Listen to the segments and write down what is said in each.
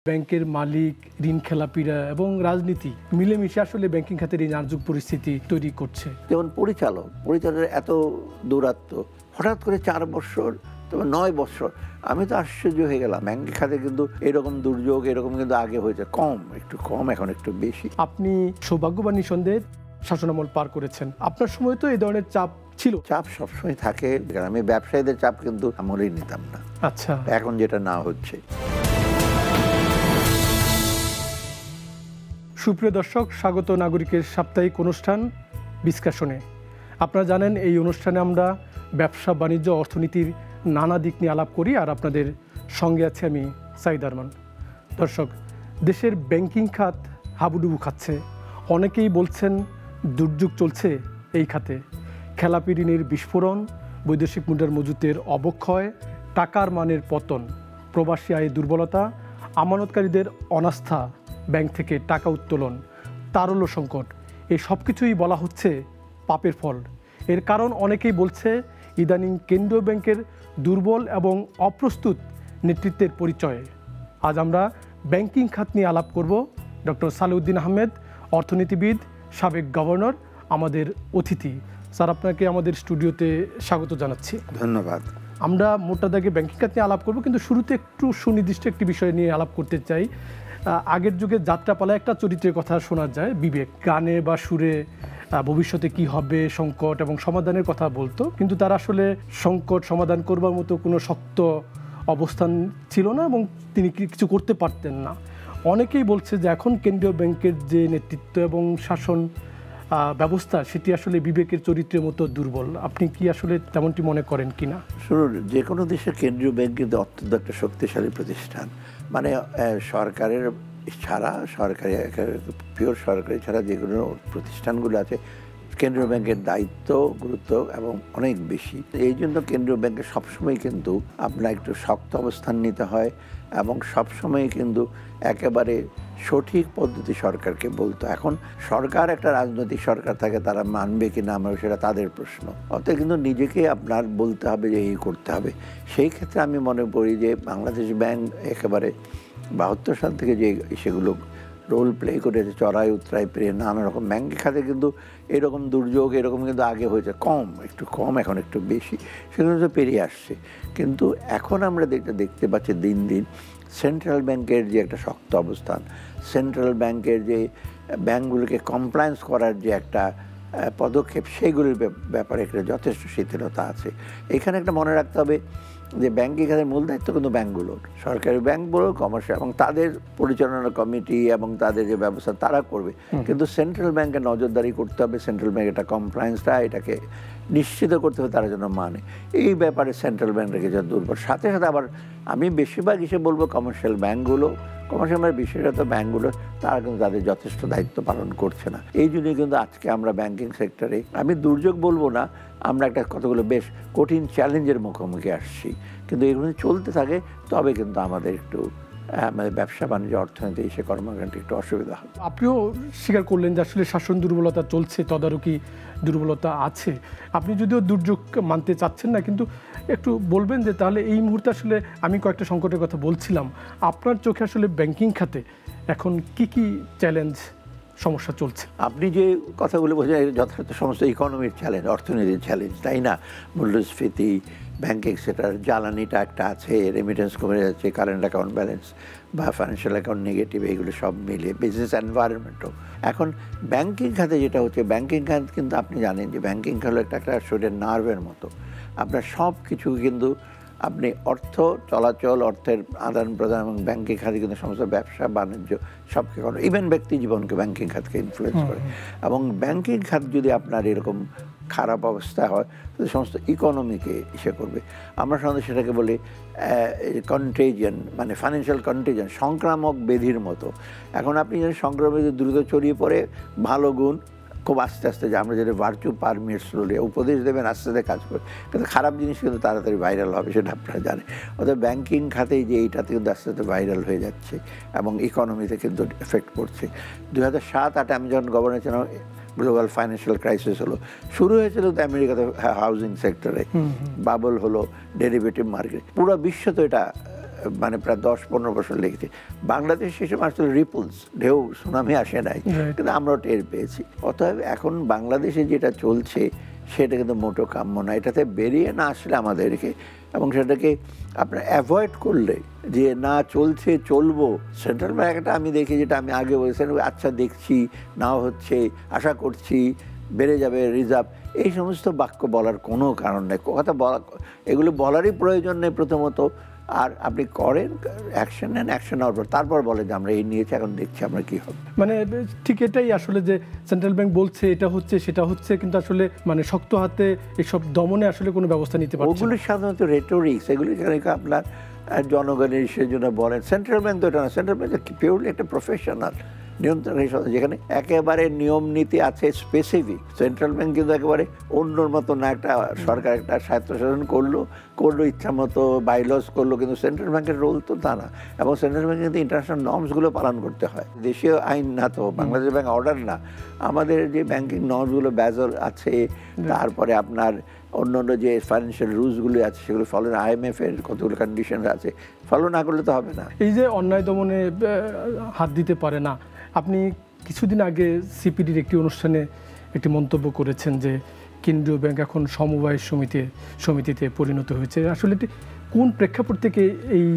ব্যাংকের মালিক, ঋণ খেলাপিরা এবং রাজনীতি মিলেমিশে আসলে ব্যাংকিং খাতের এই নাজুক পরিস্থিতি তৈরি করছে। যেমন পরিচালকের এত দূরত্ব, হঠাৎ করে 4 বছর, তবে 9 বছর, আমি তো আশ্চর্য হয়ে গেলাম। ব্যাংকিং খাতে কিন্তু এরকম দুর্যোগ এরকম কিন্তু আগে হয়েছে, একটু কম, এখন একটু বেশি। আপনি সৌভাগ্যবান নিঃসন্দেহে শাসনামল পার করেছেন, আপনার সময় তো এই ধরনের চাপ ছিল? চাপ সবসময় থাকে, আমি ব্যবসায়ীদের চাপ কিন্তু আমলেই নিতাম না। আচ্ছা, এখন যেটা না হচ্ছে। সুপ্রিয় দর্শক, স্বাগত নাগরিকের সাপ্তাহিক অনুষ্ঠান বিশ্লেষণে। আপনারা জানেন এই অনুষ্ঠানে আমরা ব্যবসা বাণিজ্য অর্থনীতির নানা দিক নিয়ে আলাপ করি, আর আপনাদের সঙ্গে আছি আমি সাইদ আরমান। দর্শক, দেশের ব্যাংকিং খাত হাবুডুবু খাচ্ছে। অনেকেই বলছেন দুর্যোগ চলছে এই খাতে। খেলাপি ঋণের বিস্ফোরণ, বৈদেশিক মুদ্রার মজুতের অবক্ষয়, টাকার মানের পতন, প্রবাসী আয়ের দুর্বলতা, আমানতকারীদের অনাস্থা, ব্যাংক থেকে টাকা উত্তোলন, তারল্য সংকট, এই সব কিছুই বলা হচ্ছে পাপের ফল। এর কারণ অনেকেই বলছে ইদানিং কেন্দ্রীয় ব্যাংকের দুর্বল এবং অপ্রস্তুত নেতৃত্বের পরিচয়। আজ আমরা ব্যাংকিং খাত নিয়ে আলাপ করব। ডক্টর সালেউদ্দিন আহমেদ, অর্থনীতিবিদ, সাবেক গভর্নর, আমাদের অতিথি। স্যার, আপনাকে আমাদের স্টুডিওতে স্বাগত জানাচ্ছি। ধন্যবাদ। আমরা মোটা দাগে ব্যাংকিং খাত নিয়ে আলাপ করব, কিন্তু শুরুতে একটু সুনির্দিষ্ট একটি বিষয় নিয়ে আলাপ করতে চাই। আগের যুগে যাত্রাপালা একটা চরিত্রের কথা শোনা যায়, বিবেক, গানে বা সুরে ভবিষ্যতে কি হবে, সংকট এবং সমাধানের কথা বলতো, কিন্তু তার আসলে সংকট সমাধান করবার মতো কোনো শক্ত অবস্থান ছিল না এবং তিনি কিছু করতে পারতেন না। অনেকেই বলছে যে এখন কেন্দ্রীয় ব্যাংকের যে নেতৃত্ব এবং শাসন ব্যবস্থা, সেটি আসলে বিবেকের চরিত্রের মতো দুর্বল। আপনি কি আসলে তেমনটি মনে করেন কিনা? শুনুন, যে কোনো দেশের কেন্দ্রীয় ব্যাংক কিন্তু অত্যন্ত একটা শক্তিশালী প্রতিষ্ঠান। মানে সরকারের ছাড়া, সরকারি পিওর সরকারি ছাড়া যেগুলো প্রতিষ্ঠানগুলো আছে, কেন্দ্রীয় ব্যাংকের দায়িত্ব, গুরুত্ব এবং অনেক বেশি। এই জন্য কেন্দ্রীয় ব্যাংকে সবসময় কিন্তু আপনার একটু শক্ত অবস্থান নিতে হয় এবং সবসময় কিন্তু একেবারে সঠিক পদ্ধতি সরকারকে বলতো। এখন সরকার একটা রাজনৈতিক সরকার থাকে, তারা মানবে কি না মানবে সেটা তাদের প্রশ্ন। অতএব কিন্তু নিজেকে আপনার বলতে হবে যে এই করতে হবে। সেই ক্ষেত্রে আমি মনে করি যে বাংলাদেশ ব্যাংক একেবারে 72 সাল থেকে যে সেগুলো রোল প্লে করেছে, চড়াই উতরাই পেরিয়ে নানা রকম, ব্যাংক খাতে কিন্তু এরকম দুর্যোগ এরকম কিন্তু আগে হয়েছে, একটু কম, এখন একটু বেশি, সেগুলো তো পেরিয়ে আসছে। কিন্তু এখন আমরা দেখতে পাচ্ছি দিন দিন সেন্ট্রাল ব্যাংকের যে একটা শক্ত অবস্থান, সেন্ট্রাল ব্যাংকের যে ব্যাংকগুলোকে কমপ্লায়েন্স করার যে একটা পদক্ষেপ, সেগুলির ব্যাপারে একটা যথেষ্ট শিথিলতা আছে। এখানে একটা মনে রাখতে হবে যে ব্যাংকিং খাতের মূল দায়িত্ব কিন্তু ব্যাংকগুলোর, সরকারি ব্যাংকগুলো, কমার্শিয়াল, এবং তাদের পরিচালনা কমিটি এবং তাদের যে ব্যবস্থা তারা করবে। কিন্তু সেন্ট্রাল ব্যাংকে নজরদারি করতে হবে, সেন্ট্রাল ব্যাংক এটা কমপ্লায়েন্সটা এটাকে নিশ্চিত করতে হবে তারা যেন মানে। এই ব্যাপারে সেন্ট্রাল ব্যাংক রেখে যা দুর্বল। সাথে সাথে আবার আমি বেশিরভাগ হিসেবে বলবো কমার্শিয়াল বিশেষত ব্যাংকগুলো, তারা কিন্তু তাদের যথেষ্ট দায়িত্ব পালন করছে না। এই জন্যই কিন্তু আজকে আমরা ব্যাংকিং সেক্টরে, আমি দুর্যোগ বলবো না, আমরা একটা কতগুলো বেশ কঠিন চ্যালেঞ্জের মুখোমুখি আসছি। কিন্তু এগুলো চলতে থাকে তবে কিন্তু আমাদের একটু আমাদের ব্যবসা বাণিজ্য অর্থনীতি সে কর্মকাণ্ডে একটু অসুবিধা হবে। আপনিও স্বীকার করলেন যে আসলে শাসন দুর্বলতা চলছে, তদারকি দুর্বলতা আছে। আপনি যদিও দুর্যোগ মানতে চাচ্ছেন না, কিন্তু একটু বলবেন যে তাহলে এই মুহূর্তে আসলে, আমি কয়েকটা সংকটের কথা বলছিলাম, আপনার চোখে আসলে ব্যাংকিং খাতে এখন কি কি চ্যালেঞ্জ, সমস্যা চলছে? আপনি যে কথাগুলো বলছেন যথার্থ সমস্ত ইকোনমির চ্যালেঞ্জ, অর্থনীতির চ্যালেঞ্জ, তাই না? মূল্যস্ফীতি, ব্যাংকিং সেক্টর, জ্বালানিটা একটা আছে, রেমিটেন্স কমে যাচ্ছে, কারেন্ট অ্যাকাউন্ট ব্যালেন্স বা ফাইন্যান্সিয়াল অ্যাকাউন্ট নেগেটিভ, এইগুলো সব মিলে বিজনেস এনভায়রনমেন্টও। এখন ব্যাংকিং খাতে যেটা হচ্ছে, ব্যাংকিং খাত কিন্তু আপনি জানেন যে ব্যাংকিং হলো একটা শরীরের নার্ভের মতো। আপনার সব কিছু কিন্তু আপনি অর্থ চলাচল, অর্থের আদান প্রদান এবং ব্যাংকিং খাতে কিন্তু সমস্ত ব্যবসা বাণিজ্য সবকে করে, ইভেন ব্যক্তি জীবনকে ব্যাংকিং খাতকে ইনফ্লুয়েন্স করে। এবং ব্যাংকিং খাত যদি আপনার এরকম খারাপ অবস্থা হয়, সমস্ত ইকোনমিকে ইসে করবে। আমরা সাধারণত সেটাকে বলি কন্টেজিয়ন, মানে ফাইন্যান্সিয়াল কন্টেজিয়ন, সংক্রামক ব্যাধির মতো। এখন আপনি যদি সংক্রামক ব্যাধি দ্রুত ছড়িয়ে পড়ে, ভালো গুণ খুব আস্তে আস্তে, যে আমরা যেটা ভার্চু পারমিট স্লোলি, উপদেশ দেবেন আস্তে আস্তে কাজ করে, কিন্তু খারাপ জিনিস কিন্তু তাড়াতাড়ি ভাইরাল হবে, সেটা আপনারা জানেন। অর্থাৎ ব্যাংকিং খাতেই যে এইটাতে কিন্তু আস্তে আস্তে ভাইরাল হয়ে যাচ্ছে এবং ইকোনমিতে কিন্তু এফেক্ট পড়ছে। 2007-08 আমি যখন গভর্নর ছিলাম, গ্লোবাল ফাইন্যান্সিয়াল ক্রাইসিস হলো, শুরু হয়েছিল তো আমেরিকাতে হাউজিং সেক্টরে, বাবল হলো, ডেরিভেটিভ মার্কেট, পুরো বিশ্ব তো এটা মানে প্রায় 10-15 বছর লেগেছে। বাংলাদেশ সে সময় আসলে রিপলস, ঢেউ, সুনামি আসে নাই, কিন্তু আমরাও টের পেয়েছি। অতএব এখন বাংলাদেশে যেটা চলছে সেটা কিন্তু মোটো কাম্য না। এটাতে বেরিয়ে না আসলে আমাদেরকে, এবং সেটাকে আপনার অ্যাভয়েড করলে যে না চলছে চলবো, সেন্ট্রাল ব্যাংক একটা আমি দেখি, যেটা আমি আগে বলেছিলাম, আচ্ছা দেখছি, নাও হচ্ছে, আশা করছি বেড়ে যাবে রিজার্ভ, এই সমস্ত বাক্য বলার কোনো কারণ নেই। কথা বলা, এগুলো বলারই প্রয়োজন নেই প্রথমত। আর আপনি করেন, অ্যাকশন নেন, অ্যাকশন নেওয়ার পর তারপর বলে যে আমরা এই নিয়েছি, এখন দেখছি আমরা কী হবে। মানে ঠিক এটাই আসলে, যে সেন্ট্রাল ব্যাংক বলছে এটা হচ্ছে সেটা হচ্ছে, কিন্তু আসলে মানে শক্ত হাতে এসব দমনে আসলে কোনো ব্যবস্থা নিতে পারছে না। ওগুলি সাধারণত রেটোরিক্স, এগুলি আপনার জনগণের জন্য বলেন। সেন্ট্রাল ব্যাংক তো এটা না, সেন্ট্রাল ব্যাংক পিওরলি একটা প্রফেশনাল নিয়ন্ত্রণ, যেখানে একেবারে নিয়ম নীতি আছে স্পেসিফিক। সেন্ট্রাল ব্যাংক কিন্তু একেবারে অন্যর মতো না, একটা সরকার একটা স্বায়ত্তশাসন করলো ইচ্ছা মতো বাইলস করলো, কিন্তু সেন্ট্রাল ব্যাংকের রোল তো তা না। এবং সেন্ট্রাল ব্যাংকে কিন্তু ইন্টারন্যাশনাল নর্মসগুলো পালন করতে হয়, দেশীয় আইন না, তো বাংলাদেশ ব্যাংক অর্ডার না। আমাদের যে ব্যাংকিং নর্মসগুলো ব্যাজল আছে, তারপরে আপনার অন্য অন্য যে ফাইন্যান্সিয়াল রুলসগুলো আছে সেগুলো ফলো, IMF এর কতগুলো কন্ডিশন আছে, ফলো না করলে তো হবে না। এই যে অন্যায় দমনে হাত দিতে পারে না, আপনি কিছুদিন আগে সিপিডির একটি অনুষ্ঠানে একটি মন্তব্য করেছেন যে কেন্দ্রীয় ব্যাংক এখন সমবায় সমিতিতে পরিণত হয়েছে। আসলে কোন প্রেক্ষাপট থেকে এই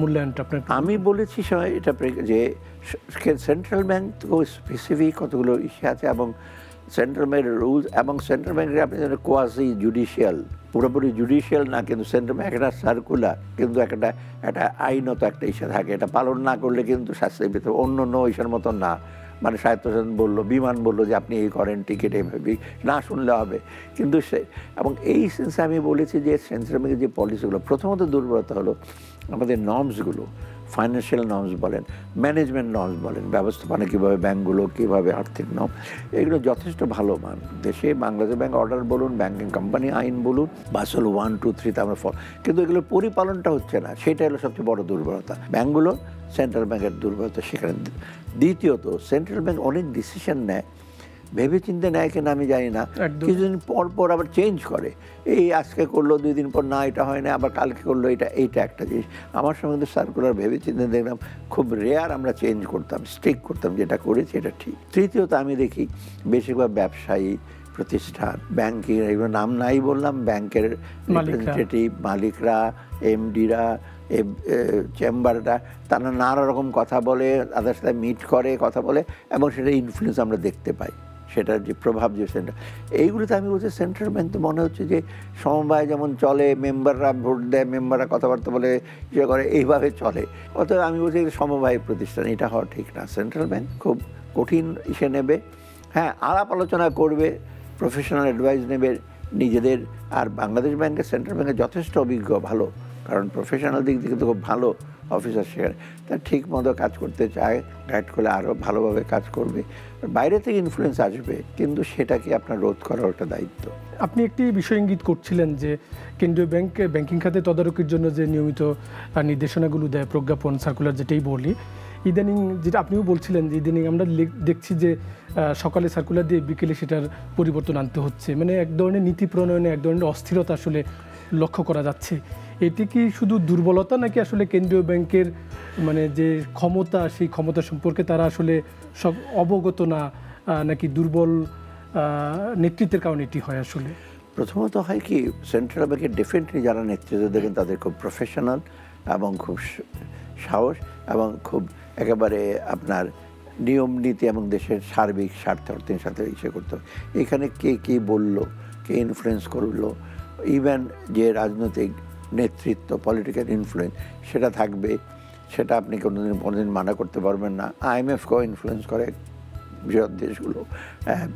মূল্যায়নটা আপনার? আমি বলেছি এটা যে সেন্ট্রাল ব্যাংক তো স্পেসিফিক কতগুলো ইস্যু আছে, এবং সেন্ট্রাল ব্যাংকের রুলস, এবং সেন্ট্রাল ব্যাংকের আপনি কোয়াসি জুডিশিয়াল, পুরোপুরি জুডিশিয়াল না, কিন্তু সেন্ট্রাল ব্যাংক একটা সার্কুলার, কিন্তু একটা আইনত একটা ইস্যু থাকে, এটা পালন না করলে কিন্তু শাস্তির ভিতরে, অন্য ইস্যুর মতো না। মানে স্বায়ত্তশাসন বললো, বিমান বললো যে আপনি এই করেন, টিকিট এইভাবে না শুনলে হবে, কিন্তু এবং এই সেন্সে আমি বলেছি যে সেন্ট্রাল ব্যাংকের যে পলিসিগুলো, প্রথমত দুর্বলতা হলো আমাদের নর্মসগুলো, ফাইন্যান্সিয়াল নর্মস বলেন, ম্যানেজমেন্ট নর্মস বলেন, ব্যবস্থাপনা কীভাবে ব্যাঙ্কগুলো কীভাবে, আর্থিক নর্ম, এগুলো যথেষ্ট ভালো মান। দেশে বাংলাদেশ ব্যাংক অর্ডার বলুন, ব্যাংকিং কোম্পানি আইন বলুন, বাসল 1, 2, 3 আমরা কিন্তু এগুলোর পরিপালনটা হচ্ছে না, সেটা হলো সবচেয়ে বড় দুর্বলতা ব্যাংকগুলো, সেন্ট্রাল ব্যাংকের দুর্বলতা সেখানে। দ্বিতীয়ত, সেন্ট্রাল ব্যাংক অনেক ডিসিশন নেয়, ভেবে চিন্তে নেয় কিনা আমি জানি না, কিছুদিন পর পর আবার চেঞ্জ করে। এই আজকে করলো, 2 দিন পর না এটা হয় না, আবার কালকে করলো এইটা একটা জিনিস। আমার সঙ্গে কিন্তু সার্কুলার ভেবে চিন্তে দেখলাম খুব রেয়ার আমরা চেঞ্জ করতাম, স্টিক করতাম, যেটা করেছি এটা ঠিক। তৃতীয়ত, আমি দেখি বেশিরভাগ ব্যবসায়ী প্রতিষ্ঠান, ব্যাংকিং, এগুলো নাম নাই বললাম, ব্যাংকের রিপ্রেজেন্টেটিভ, মালিকরা, এমডিরা, চেম্বাররা, তারা নানা রকম কথা বলে, তাদের সাথে মিট করে, কথা বলে, এবং সেটা ইনফ্লুয়েন্স আমরা দেখতে পাই, সেটার যে প্রভাব, যে সেন্টার, এইগুলোতে আমি বলছি সেন্ট্রাল ব্যাংক তো মনে হচ্ছে যে সমবায় যেমন চলে, মেম্বাররা ভোট দেয়, মেম্বাররা কথাবার্তা বলে, ইয়ে করে, এইভাবে চলে। অতএব আমি বলছি সমবায় প্রতিষ্ঠান, এটা হওয়া ঠিক না। সেন্ট্রাল ব্যাংক খুব কঠিন ইসে নেবে, হ্যাঁ, আলাপ আলোচনা করবে, প্রফেশনাল অ্যাডভাইস নেবে নিজেদের। আর বাংলাদেশ ব্যাংকের, সেন্ট্রাল ব্যাংকের যথেষ্ট অভিজ্ঞ, ভালো, কারণ প্রফেশনাল দিক থেকে তো খুব ভালো অফিসার, সেখানে তার ঠিক মতো কাজ করতে চায়, গাইড করলে আরও ভালোভাবে কাজ করবে। বাইরে থেকে ইনফ্লুয়েন্স আসবে, কিন্তু সেটাকে আপনার রোধ করার একটা দায়িত্ব। আপনি একটি বিষয় ইঙ্গিত করছিলেন যে কেন্দ্রীয় ব্যাংকিং খাতে তদারকির জন্য যে নিয়মিত নির্দেশনাগুলো দেয়, প্রজ্ঞাপন, সার্কুলার, যেটাই বলি, ইদানিং যেটা আপনিও বলছিলেন যে ইদানিং আমরা দেখছি যে সকালে সার্কুলার দিয়ে বিকেলে সেটার পরিবর্তন আনতে হচ্ছে, মানে এক ধরনের নীতি প্রণয়নে এক ধরনের অস্থিরতা আসলে লক্ষ্য করা যাচ্ছে। এটি কি শুধু দুর্বলতা, নাকি আসলে কেন্দ্রীয় ব্যাংকের মানে যে ক্ষমতা, সেই ক্ষমতা সম্পর্কে তারা আসলে সব অবগত না, নাকি দুর্বল নেতৃত্বের কারণে এটি হয়? আসলে প্রথমত হয় কি, সেন্ট্রাল ব্যাংকের ডেফিনেটলি যারা নেতৃত্ব দেবেন তাদের খুব প্রফেশনাল এবং খুব সাহস, এবং খুব একেবারে আপনার নিয়ম নীতি এবং দেশের সার্বিক স্বার্থের সাথে ইসে করতে হবে। এখানে কে কী বললো, কে ইনফ্লুয়েন্স করলো, ইভেন যে রাজনৈতিক নেতৃত্ব, পলিটিক্যাল ইনফ্লুয়েন্স, সেটা থাকবে, সেটা আপনি কোনোদিন মানা করতে পারবেন না। IMFকেও ইনফ্লুয়েন্স করে বৃহৎ দেশগুলো,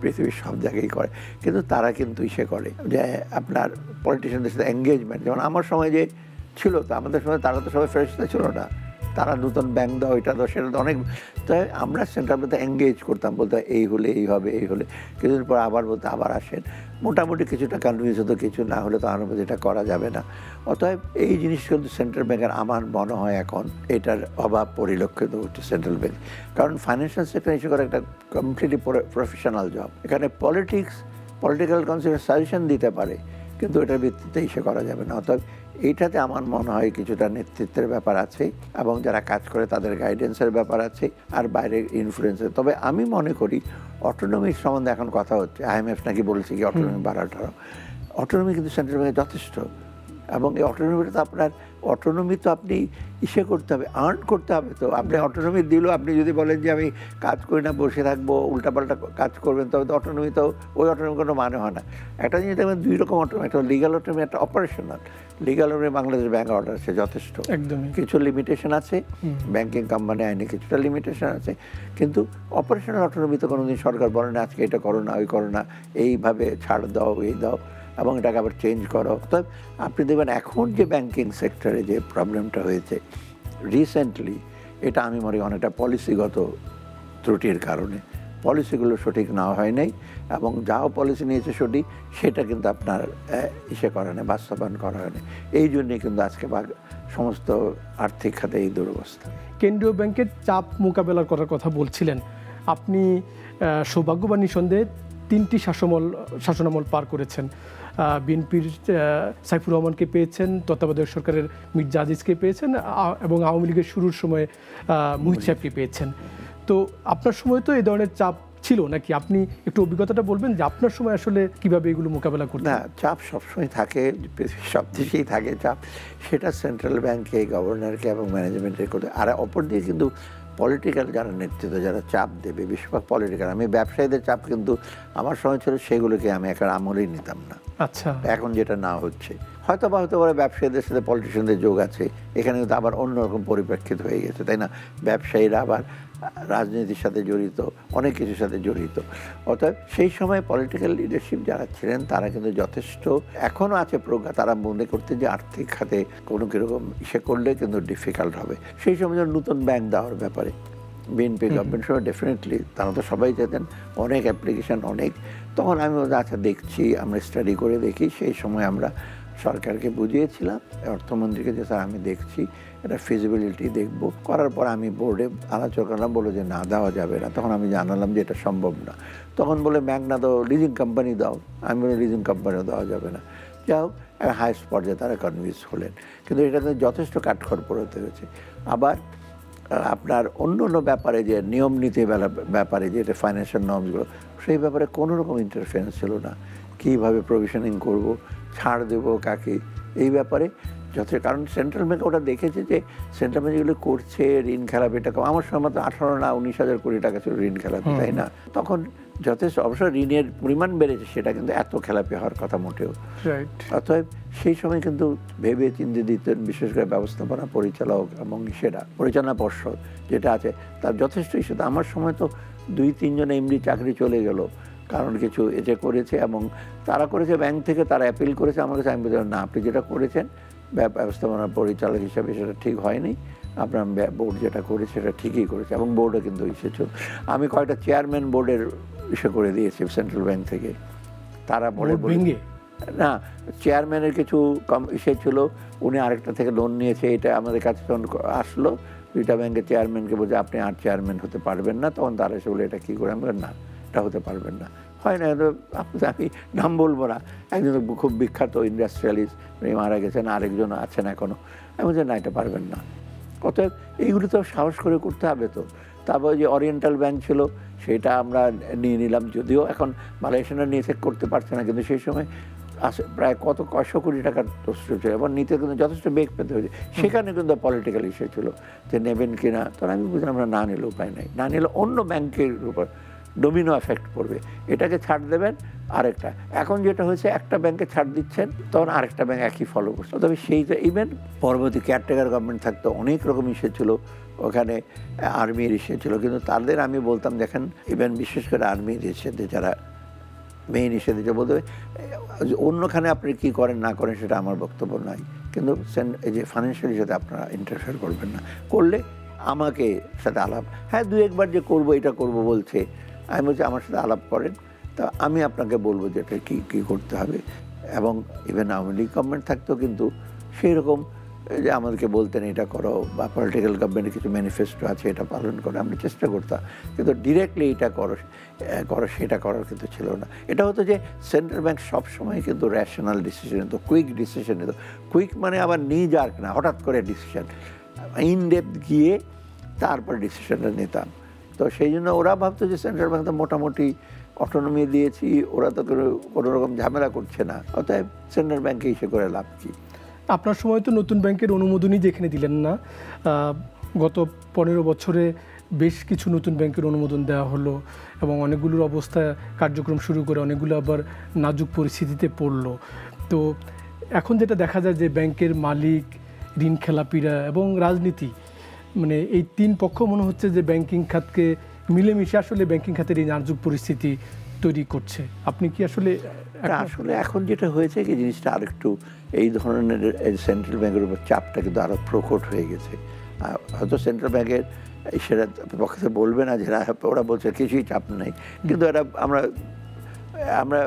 পৃথিবীর সব জায়গায় করে, কিন্তু তারা কিন্তু ইসে করে যে আপনার পলিটিশিয়ানদের সাথে এঙ্গেজমেন্ট, যেমন আমার সময় যে ছিল, তো আমাদের সময় তারা তো সবাই ফেরেশতা ছিল না, তারা নতুন ব্যাংক দাও, এটা দাও, সেটা তো অনেক, তাই আমরা সেন্ট্রাল ব্যাংকে এঙ্গেজ করতাম, বলতে এই হলে এই হবে, এই হলে, কিছুদিন পর আবার বলতে আবার আসেন, মোটামুটি কিছুটা কনভিন্স হতো, কিছু না হলে তো আরও যেটা করা যাবে না। অতএব এই জিনিস কিন্তু সেন্ট্রাল ব্যাংকের আমার মনে হয় এখন এটার অভাব পরিলক্ষিত হচ্ছে সেন্ট্রাল ব্যাংক, কারণ ফাইন্যান্সিয়াল সেক্টর ইস্যু করে একটা কমপ্লিটলি প্রফেশনাল জব। এখানে পলিটিক্যাল কনসিডার সাজেশন দিতে পারে, কিন্তু এটার ভিত্তিতে ইসে করা যাবে না। অতএব এইটাতে আমার মনে হয় কিছুটা নেতৃত্বের ব্যাপার আছে এবং যারা কাজ করে তাদের গাইডেন্সের ব্যাপার আছে আর বাইরের ইনফ্লুয়েন্সের। তবে আমি মনে করি অটোনমির সম্বন্ধে এখন কথা হচ্ছে, IMF নাকি বলেছে কি অটোনমি বাড়াটা, অটোনমি কিন্তু সেন্ট্রাল ব্যাংকে যথেষ্ট। এবং এই অটোনমিটা তো আপনার অটোনমি তো আপনি ইসে করতে হবে, আর্ন করতে হবে। তো আপনি অটোনমি দিলেও আপনি যদি বলেন যে আমি কাজ করি না, বসে থাকবো, উল্টাপাল্টা কাজ করবেন, তবে তো অটোনমি তো ওই অটোনমি কোনো মানে হয় না। একটা জিনিস দেখবেন দুই রকম অটোনমি, একটা লিগাল অটোনমি, একটা operational. Legal autonomy Bangladesh bank order আছে যথেষ্ট, একদমই কিছু লিমিটেশন আছে, ব্যাংকিং কোম্পানি আইনে কিছুটা লিমিটেশন আছে, কিন্তু অপারেশনাল অটোনমি তো কোনোদিন সরকার বলে না আজকে এটা করো না, ওই করো না, এইভাবে ছাড় দাও, এই দাও এবং এটাকে আবার চেঞ্জ করো। অর্থাৎ আপনি দেখবেন এখন যে ব্যাংকিং সেক্টরে যে প্রবলেমটা হয়েছে রিসেন্টলি, এটা আমি মনে করি অনেকটা পলিসিগত ত্রুটির কারণে। পলিসিগুলো সঠিক নেওয়া হয় নাই এবং যাও পলিসি নিয়েছে সঠিক সেটা কিন্তু আপনার ইসে করা নেই, বাস্তবায়ন করা হয় না। এই জন্যই কিন্তু আজকে সমস্ত আর্থিক খাতে এই দুরবস্থা। কেন্দ্রীয় ব্যাংকের চাপ মোকাবেলা করার কথা বলছিলেন আপনি। সৌভাগ্যবান নিঃসন্দেহে 3টি শাসনামল পার করেছেন। বিএনপির সাইফুর রহমানকে পেয়েছেন, তত্ত্বাবধায়ক সরকারের মির্জা আজিজকে পেয়েছেন এবং আওয়ামী লীগের শুরুর সময় মুহিত সাহেবকে পেয়েছেন। তো আপনার সময় তো এই ধরনের চাপ ছিল নাকি? আপনি একটু অভিজ্ঞতাটা বলবেন যে আপনার সময় আসলে কিভাবে এগুলো মোকাবেলা করতেন? না, চাপ সবসময় থাকে, সব দেশেই থাকে চাপ। সেটা সেন্ট্রাল ব্যাংকে, গভর্নরকে এবং ম্যানেজমেন্টের করতে। আর অপরদিকে কিন্তু পলিটিক্যাল যারা নেতৃত্ব, যারা চাপ দেবে, বেশিরভাগ পলিটিক্যাল। আমি ব্যবসায়ীদের চাপ কিন্তু আমার সময় ছিল সেগুলোকে আমি একটা আমলেই নিতাম না। আচ্ছা, এখন যেটা না হচ্ছে হয়তো বা ব্যবসায়ীদের সাথে পলিটিশিয়ানদের যোগ আছে, এখানে কিন্তু আবার অন্যরকম পরিপ্রেক্ষিত হয়ে গেছে, তাই না? ব্যবসায়ীরা আবার রাজনীতির সাথে জড়িত, অনেক কিছুর সাথে জড়িত। অর্থাৎ সেই সময় পলিটিক্যাল লিডারশিপ যারা ছিলেন তারা কিন্তু যথেষ্ট, এখনও আছে প্রজ্ঞা, তারা মনে করতে যে আর্থিক খাতে কোনো কীরকম ইসে করলে কিন্তু ডিফিকাল্ট হবে। সেই সময় নতুন ব্যাংক দেওয়ার ব্যাপারে বিএনপি গভর্নমেন্ট সময় ডেফিনেটলি তারা তো সবাই যেতেন, অনেক অ্যাপ্লিকেশান অনেক। তখন আমি আচ্ছা দেখছি, আমরা স্টাডি করে দেখি। সেই সময় আমরা সরকারকে বুঝিয়েছিলাম, অর্থমন্ত্রীকে, যে স্যার আমি দেখছি এটা ফিজিবিলিটি দেখব। করার পর আমি বোর্ডে আলোচনা করলাম, বলে যে না দেওয়া যাবে না। তখন আমি জানালাম যে এটা সম্ভব না। তখন বলে ব্যাংক না দাও, লিজিং কোম্পানি দাও। আমি বলি লিজিং কোম্পানিও দেওয়া যাবে না। যাই হোক, হাইস্ট পর্যায়ে তারা কনভিন্স হলেন, কিন্তু এটাতে যথেষ্ট কাঠখড় পোড়াতে হয়েছে। আবার আপনার অন্য অন্য ব্যাপারে যে নিয়ম নীতি ব্যাপারে, যে ফাইন্যান্সিয়াল নর্মসগুলো, সেই ব্যাপারে কোনো রকম ইন্টারফারেন্স ছিল না। কীভাবে প্রভিশনিং করব, ছাড় দেবো কাকে, এই ব্যাপারে যথেষ্ট। কারণ সেন্ট্রাল ব্যাংক ওটা দেখেছে যে সেন্ট্রাল ব্যাংক যেগুলো করছে, ঋণ খেলাপি টাকা, আমার সময় মতো 18 না 19,000 কোটি টাকা ছিল ঋণ খেলাপি, তাই না? তখন যথেষ্ট, অবশ্য ঋণের পরিমাণ বেড়েছে, সেটা কিন্তু এত খেলাপি হওয়ার কথা মোটেও। অতএব সেই সময় কিন্তু ভেবে চিন্তে দিতেন, বিশেষ করে ব্যবস্থাপনা পরিচালক এবং সেটা পরিচালনা পর্ষদ যেটা আছে তার যথেষ্ট ইস্যু। আমার সময় তো 2-3 জন এমডি চাকরি চলে গেল, কারণ কিছু এতে করেছে এবং তারা করেছে ব্যাংক থেকে, তারা অ্যাপিল করেছে আমার কাছে। আমি বললাম না, আপনি যেটা করেছেন ব্যবস্থাপনা পরিচালক হিসাবে সেটা ঠিক হয়নি, আপনার বোর্ড যেটা করেছে সেটা ঠিকই করেছে। এবং বোর্ডও কিন্তু এসেছিল, আমি কয়েকটা চেয়ারম্যান বোর্ডের ইস্যু করে দিয়েছি সেন্ট্রাল ব্যাংক থেকে। তারা বলে না, চেয়ারম্যানের কিছু কম ইসে ছিল, উনি আরেকটা থেকে লোন নিয়েছে, এটা আমাদের কাছে যখন আসলো 2টা ব্যাংকের চেয়ারম্যানকে বলছে আপনি আর চেয়ারম্যান হতে পারবেন না। তখন তারা এসে বলে এটা কী করে? আমি বললাম না, এটা হতে পারবেন না, হয় না। আমি নাম বলবো না, একজন খুব বিখ্যাত ইন্ডাস্ট্রিয়ালিস্ট মারা গেছেন, আরেকজন আছেন এখনও। আমি বলছি না, এটা পারবেন না। অতএব এইগুলো তো সাহস করে করতে হবে। তো তারপর যে ওরিয়েন্টাল ব্যাংক ছিল সেটা আমরা নিয়ে নিলাম, যদিও এখন মালয়েশিয়ানরা নিয়ে চেক করতে পারছে না, কিন্তু সেই সময় প্রায় কয়শো কোটি টাকার তস্ত্র ছিল এবং নিতে কিন্তু যথেষ্ট বেগ পেতে হয়েছে। সেখানে কিন্তু পলিটিক্যাল ইস্যু ছিল যে নেবেন কিনা। তখন আমি বুঝলাম আমরা না নিলে উপায় নেই, না নিলে অন্য ব্যাংকের উপর ডোমিনো এফেক্ট পড়বে, এটাকে ছাড় দেবেন আরেকটা। এখন যেটা হয়েছে, একটা ব্যাংকে ছাড় দিচ্ছেন, তখন আরেকটা ব্যাংক একই ফলো করছে। তবে সেইটা ইভেন পরবর্তী কেয়ারটেকার গভর্নমেন্ট থাকতো, অনেক রকম ইস্যু ছিল, ওখানে আর্মির ইস্যু ছিল, কিন্তু তাদের আমি বলতাম দেখেন, ইভেন বিশেষ করে আর্মির ইস্যুতে যারা মেইন ইস্যুতে যে বলতে অন্যখানে আপনি কী করেন না করেন সেটা আমার বক্তব্য নয়, কিন্তু এই যে ফাইন্যান্সিয়াল ইস্যুতে আপনারা ইন্টারফেয়ার করবেন না, করলে আমাকে সাথে আলাপ, হ্যাঁ 2-1 যে করবো এটা করবো বলছে, আমি বলছি আমার সাথে আলাপ করেন, তা আমি আপনাকে বলবো যে এটা কী কী করতে হবে। এবং ইভেন আওয়ামী লীগ গভর্নমেন্ট থাকতেও কিন্তু সেই রকম যে আমাদেরকে বলতেন এটা করো, বা পলিটিক্যাল গভর্নমেন্টের কিছু ম্যানিফেস্টো আছে এটা পালন করো, আমরা চেষ্টা করতাম, কিন্তু ডিরেক্টলি এটা করো সেটা করার কিন্তু ছিল না। এটা হতো যে সেন্ট্রাল ব্যাংক সবসময় কিন্তু র্যাশনাল ডিসিশন নিত, কুইক ডিসিশন নিত। কুইক মানে আবার নিজার্ক না, হঠাৎ করে ডিসিশন, ইন ডেপথ গিয়ে তারপর ডিসিশনটা নিতাম। তো সেই জন্য ওরা ভাবতো যে সেন্ট্রাল ব্যাংক তো মোটামুটি অটোনমি দিয়েছি, ওরা তো কোনো রকম ঝামেলা করছে না, অতএব সেন্ট্রাল ব্যাংকে ইসে করে লাভ কি। আপনার সময় তো নতুন ব্যাংকের অনুমোদনই যেখানে দিলেন না, গত 15 বছরে বেশ কিছু নতুন ব্যাংকের অনুমোদন দেওয়া হলো এবং অনেকগুলোর অবস্থা কার্যক্রম শুরু করে অনেকগুলো আবার নাজুক পরিস্থিতিতে পড়লো। তো এখন যেটা দেখা যায় যে ব্যাংকের মালিক, ঋণ খেলাপিরা এবং রাজনীতি, মানে এই 3 পক্ষ মনে হচ্ছে যে ব্যাংকিং খাতকে মিলেমিশে আসলে ব্যাংকিং খাতের এই নাজুক পরিস্থিতি তৈরি করছে। আপনি কি আসলে আসলে এখন যেটা হয়েছে কি জিনিসটা আরেকটু এই ধরনের সেন্ট্রাল ব্যাংকের উপর চাপটা কিন্তু আরও প্রকট হয়ে গেছে। হয়তো সেন্ট্রাল ব্যাংকের সেটা পক্ষে বলবে না যে ওরা বলছে কিছুই চাপ নেই, কিন্তু এটা আমরা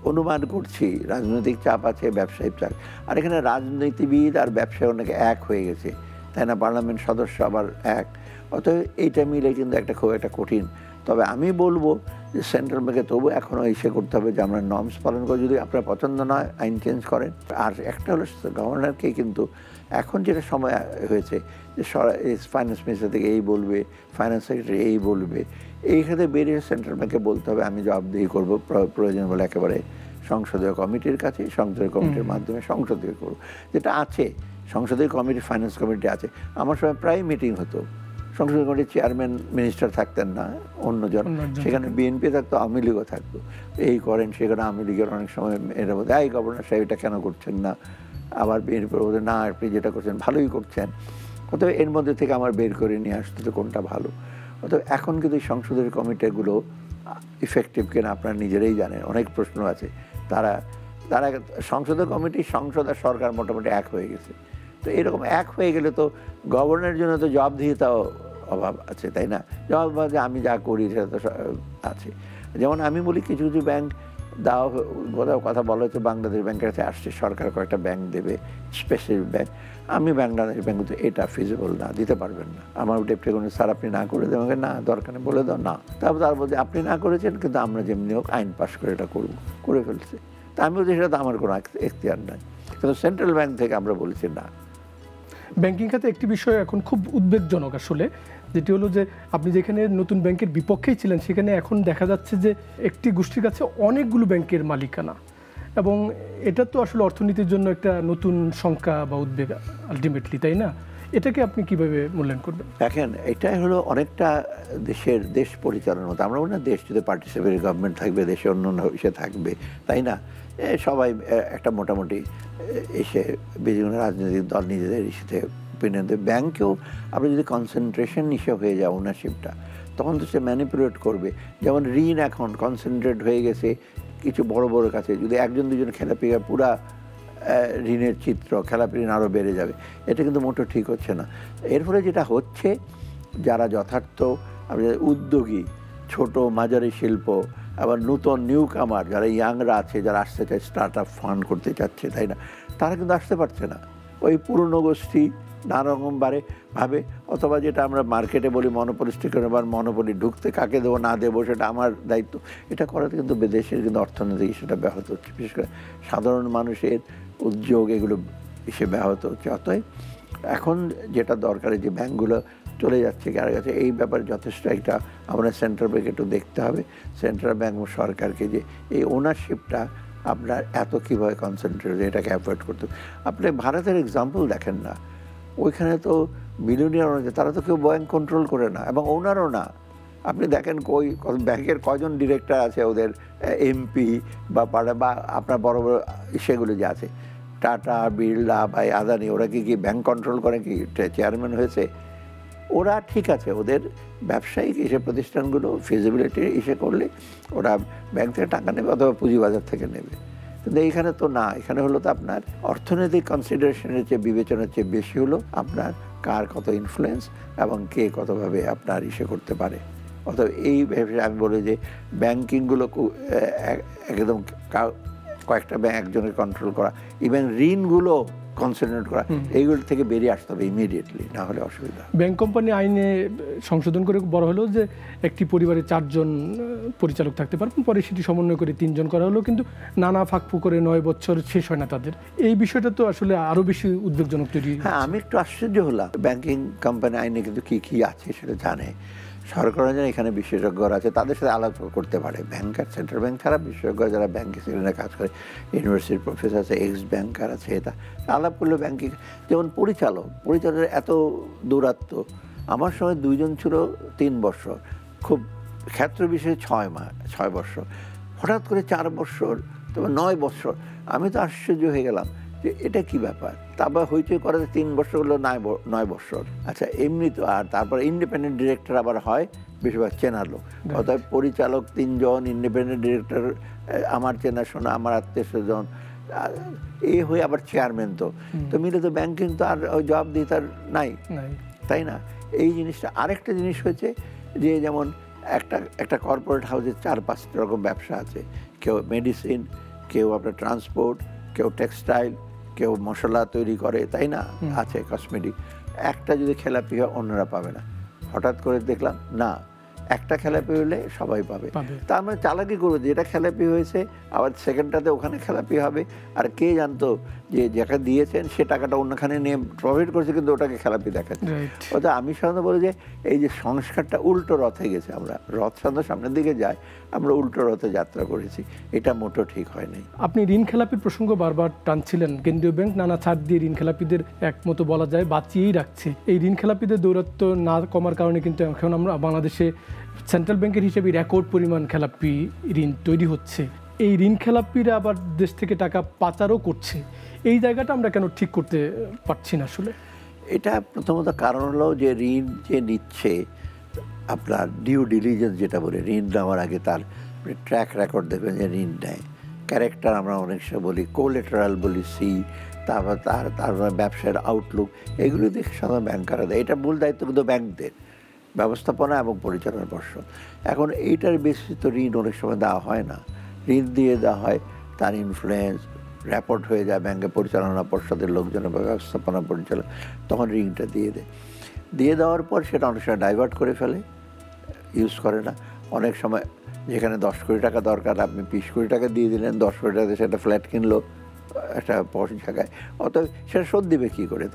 অনুমান করছি রাজনৈতিক চাপ আছে, ব্যবসায়িক চাপ, আর এখানে রাজনীতিবিদ আর ব্যবসায়ী অনেকে এক হয়ে গেছে, তাই না? পার্লামেন্ট সদস্য আবার এক, অতএব এইটা মিলে কিন্তু খুব একটা কঠিন। তবে আমি বলবো যে সেন্ট্রাল ব্যাংকে তবু এখনও ইসে করতে হবে যে আমরা নর্মস পালন করি, যদি আপনার পছন্দ নয় আইন চেঞ্জ করেন। আর একটা হলো গভর্নরকে কিন্তু এখন যেটা সময় হয়েছে যে ফাইন্যান্স মিনিস্টার থেকে এই বলবে, ফাইন্যান্স সেক্রেটারি এই বলবে, এইখানে বেরিয়ে সেন্ট্রাল ব্যাংকে বলতে হবে আমি জবাবদিহি করবো, প্রয়োজন বলে একেবারে সংসদীয় কমিটির কাছে, সংসদীয় কমিটির মাধ্যমে সংসদীয় করবো, যেটা আছে সংসদীয় কমিটি, ফাইন্যান্স কমিটি আছে। আমার সময় প্রায় মিটিং হতো, সংসদীয় কমিটির চেয়ারম্যান মিনিস্টার থাকতেন না, অন্যজন, সেখানে বিএনপি থাকতো, আওয়ামী লীগও থাকতো। এই করেন সেখানে আওয়ামী লীগের অনেক সময় এরা বলতে এই গভর্নর সাহেব এটা কেন করছেন না, আবার বিএনপির বলতে না আপনি যেটা করছেন ভালোই করছেন। অতএব এর মধ্যে থেকে আমার বের করে নিয়ে আসতে তো কোনটা ভালো। অতএব এখন কিন্তু এই সংসদের কমিটিগুলো ইফেক্টিভ কিনা আপনারা নিজেরাই জানেন, অনেক প্রশ্ন আছে। তারা সংসদের কমিটি, সংসদ আর সরকার মোটামুটি এক হয়ে গেছে। তো এরকম এক হয়ে গেলে তো গভর্নরের জন্য তো জবাবদিহিতাও অভাব আছে, তাই না? জবাব যে আমি যা করি সেটা তো আছে। যেমন আমি বলি কিছু কিছু ব্যাংক কথা বলা হচ্ছে বাংলাদেশ ব্যাংকের কাছে আসছে, সরকার কয়েকটা ব্যাংক দেবে, স্পেশাল ব্যাংক। আমি বাংলাদেশ ব্যাংক তো এটা ফিজিবল না, দিতে পারবেন না। আমার ডেপুটি গভর্নর স্যার আপনি না করে দেবেন, না দরকার নেই, বলে দাও না। তারপর তার বলছে আপনি না করেছেন, কিন্তু আমরা যেমনি হোক আইন পাস করে এটা করে ফেলছে। তা আমি বলছি সেটা তো আমার কোনো এখতিয়ার নাই, কিন্তু সেন্ট্রাল ব্যাংক থেকে আমরা বলেছি না। ব্যাংকিং খাতে একটি বিষয় এখন খুব উদ্বেগজনক আসলে, যেটি হলো যে আপনি যেখানে নতুন ব্যাংকের বিপক্ষেই ছিলেন সেখানে এখন দেখা যাচ্ছে যে একটি গোষ্ঠীর কাছে অনেকগুলো ব্যাংকের মালিকানা, এবং এটা তো আসলে অর্থনীতির জন্য একটা নতুন শঙ্কা বা উদ্বেগ আলটিমেটলি, তাই না? এটাকে আপনি কিভাবে মূল্যায়ন করবেন? দেখেন, এটাই হলো অনেকটা দেশ পরিচালনার মতো। আমরা বলি না দেশ যদি পার্টিসিপেটরি গভর্নমেন্ট থাকবে, দেশে অন্য ইসে থাকবে, তাই না? সবাই একটা মোটামুটি এসে বিভিন্ন রাজনৈতিক দল নিজেদের ইস্যুতে ওপিনিয়ন দেবে। ব্যাংকেও আপনি যদি কনসেন্ট্রেশন ইস্যু হয়ে যায় ওনারশিপটা, তখন তো সে ম্যানিপুলেট করবে। যেমন ঋণ এখন কনসেন্ট্রেট হয়ে গেছে কিছু বড় বড় কাছে, যদি একজন দুজন খেলাপিরা পুরা ঋণের চিত্র, খেলাপি ঋণ আরও বেড়ে যাবে। এটা কিন্তু মোটেও ঠিক হচ্ছে না। এর ফলে যেটা হচ্ছে, যারা যথার্থ উদ্যোগী, ছোট মাঝারি শিল্প, আবার নূতন নিউ কামার যারা ইয়াংরা আছে, যারা আসতে চায়, স্টার্ট আপ ফান্ড করতে চাচ্ছে, তাই না, তারা কিন্তু আসতে পারছে না। ওই পুরনো গোষ্ঠী নানা রকম ভাবে, অথবা যেটা আমরা মার্কেটে বলি মনোপলিস্টিক, আবার মনোপলি ঢুকতে কাকে দেবো না দেবো সেটা আমার দায়িত্ব, এটা করাতে কিন্তু দেশের কিন্তু অর্থনীতি সেটা ব্যাহত হচ্ছে। বিশেষ করে সাধারণ মানুষের উদ্যোগ এগুলো সে ব্যাহত হচ্ছে। অতএব এখন যেটা দরকারি যে ব্যাংকগুলো চলে যাচ্ছে কার কাছে, এই ব্যাপারে যথেষ্ট একটা আমরা সেন্ট্রাল ব্যাংক একটু দেখতে হবে, সেন্ট্রাল ব্যাংক ও সরকারকে, যে এই ওনারশিপটা আপনার এত কীভাবে কনসেন্ট্রেট, এটাকে অ্যাভয়েড করতে। আপনি ভারতের এক্সাম্পল দেখেন না, ওইখানে তো বিলিয়নিয়ার আছে, তারা তো কেউ ব্যাংক কন্ট্রোল করে না এবং ওনারও না। আপনি দেখেন ব্যাংকের কজন ডিরেক্টর আছে, ওদের এমপি বা আপনার বড় বড় সেগুলো যে আছে, টাটা, বিড়লা বা আদানি, ওরা কি ব্যাংক কন্ট্রোল করে, কি চেয়ারম্যান হয়েছে? ওরা ঠিক আছে, ওদের ব্যবসায়িক এসে প্রতিষ্ঠানগুলো ফিজিবিলিটি এসে করলে ওরা ব্যাংক থেকে টাকা নেবে অথবা পুঁজিবাজার থেকে নেবে। কিন্তু এইখানে তো না, এখানে হলো তো আপনার অর্থনৈতিক কনসিডারেশনের চেয়ে, বিবেচনার চেয়ে বেশি হলো আপনার কার কত ইনফ্লুয়েন্স এবং কে কতভাবে আপনার ইসে করতে পারে। অথবা এই ব্যবসায় আমি বলি যে ব্যাংকিংগুলো একদম কয়েকটা ব্যাংক একজনের কন্ট্রোল করা, ইভেন ঋণগুলো কনসেন্ট্রেট করা, এইগুলো থেকে বেরিয়ে আসতে হবে ইমিডিয়েটলি, না হলে অসুবিধা। ব্যাংক কোম্পানি আইনে সংশোধন করে বলা হলো যে একটি পরিবারে 4 জন পরিচালক থাকতে পারবেন, পরে সেটি সমন্বয় করে 3 জন করা হলো, কিন্তু নানা ফাঁকফু করে 9 বছর শেষ হয় না তাদের। এই বিষয়টা তো আসলে আরও বেশি উদ্বেগজনক তৈরি। হ্যাঁ, আমি একটু আশ্চর্য হলাম। ব্যাংকিং কোম্পানি আইনে কিন্তু কি কি আছে সেটা জানে সরকার, যেন এখানে বিশেষজ্ঞরা আছে, তাদের সাথে আলাপ করতে পারে। ব্যাংকার, সেন্ট্রাল ব্যাংক ছাড়া বিশেষজ্ঞ যারা ব্যাংকে সেখানে কাজ করে, ইউনিভার্সিটির প্রফেসর আছে, এক্স ব্যাংকার আছে, এটা আলাপ করলে ব্যাংকিং, যেমন পরিচালকের এত দূরত্ব। আমার সময় 2 জন ছিল 3 বছর, খুব ক্ষেত্র বিশেষে 6 বছর, হঠাৎ করে 4 বছর, তবে 9 বছর। আমি তো আশ্চর্য হয়ে গেলাম যে এটা কি ব্যাপার। তারপর হইচই করাতে 3 বছর হলো 9 বছর। আচ্ছা, এমনি তো। আর তারপর ইন্ডিপেন্ডেন্ট ডিরেক্টর আবার হয় বেশিরভাগ চেনা লোক। অর্থাৎ পরিচালক 3 জন, ইন্ডিপেন্ডেন্ট ডিরেক্টর আমার চেনাশোনা, আমার আত্মীয় স্বজন, এই হয়ে আবার চেয়ারম্যান। তো মিলে তো ব্যাংকিং তো আর ওই জবাবদিহিতার নাই, তাই না? এই জিনিসটা। আরেকটা জিনিস হয়েছে যে যেমন একটা কর্পোরেট হাউসের 4-5 রকম ব্যবসা আছে। কেউ মেডিসিন, কেউ আপনার ট্রান্সপোর্ট, কেউ টেক্সটাইল, কেউ মশলা তৈরি করে, তাই না, আছে কসমেটিক। একটা যদি খেলাপি হয় অন্যরা পাবে না। হঠাৎ করে দেখলাম না, একটা খেলাপি হলে সবাই পাবে। তার মানে চালাকি করবে, যেটা খেলাপি হয়েছে আবার সেকেন্ডটাতে ওখানে খেলাপি হবে। আর কে জানতো যে যাকে দিয়েছেন সে টাকাটা অন্যখানে নিয়ে প্রফিট করছে, কিন্তু ওটাকে খেলাপি দেখাচ্ছে। অর্থাৎ আমি সাধারণত বলি যে এই যে সংস্কারটা উল্টো রথে গেছে। আমরা রথ সাধারণত সামনের দিকে যাই, আমরা উল্টো রথে যাত্রা করেছি, এটা মোটো ঠিক হয়নি। আপনি ঋণ খেলাপির প্রসঙ্গ বারবার টানছিলেন। কেন্দ্রীয় ব্যাংক নানা ছাড় দিয়ে ঋণ খেলাপিদের একমতো বলা যায় বাঁচিয়েই রাখছে। এই ঋণ খেলাপিদের দৌরাত্ম্য না কমার কারণে কিন্তু এখন আমরা বাংলাদেশে সেন্ট্রাল ব্যাংকের হিসেবে রেকর্ড পরিমাণ খেলাপি ঋণ তৈরি হচ্ছে। এই ঋণ খেলাপিরা আবার দেশ থেকে টাকা পাচারও করছে। এই জায়গাটা আমরা কেন ঠিক করতে পারছি না আসলে? এটা প্রথমত কারণ হলো যে ঋণ যে নিচ্ছে, আপনার ডিউ ডিলিজেন্স যেটা বলে, ঋণ নেওয়ার আগে তার ট্র্যাক রেকর্ড দেখবেন যে ঋণ নেয়। ক্যারেক্টার আমরা অনেক সময় বলি, কোলেটারাল বলি, তারপর তার ব্যবসার আউটলুক, এগুলো দেখে সাধারণ ব্যাংকাররা দেয়। এটা মূল দায়িত্ব কিন্তু ব্যাংকদের, ব্যবস্থাপনা এবং পরিচালনা পর্ষদ। এখন এইটার বেশি তো ঋণ অনেক সময় দেওয়া হয় না। ঋণ দিয়ে দেওয়া হয়, তার ইনফ্লুয়েন্স র্যাপোর্ট হয়ে যায় ব্যাংকের পরিচালনা পর্ষদের লোকজন বা ব্যবস্থাপনা পরিচালক, তখন ঋণটা দিয়ে দেওয়ার পর সেটা অনেক সময় ডাইভার্ট করে ফেলে, ইউজ করে না। অনেক সময় যেখানে 10 কোটি টাকা দরকার, আপনি 20 কোটি টাকা দিয়ে দিলেন, 10 কোটি টাকাতে সেটা ফ্ল্যাট কিনলো একটা পশ জায়গায়, অতএব সেটা শোধ দিবে কী করে?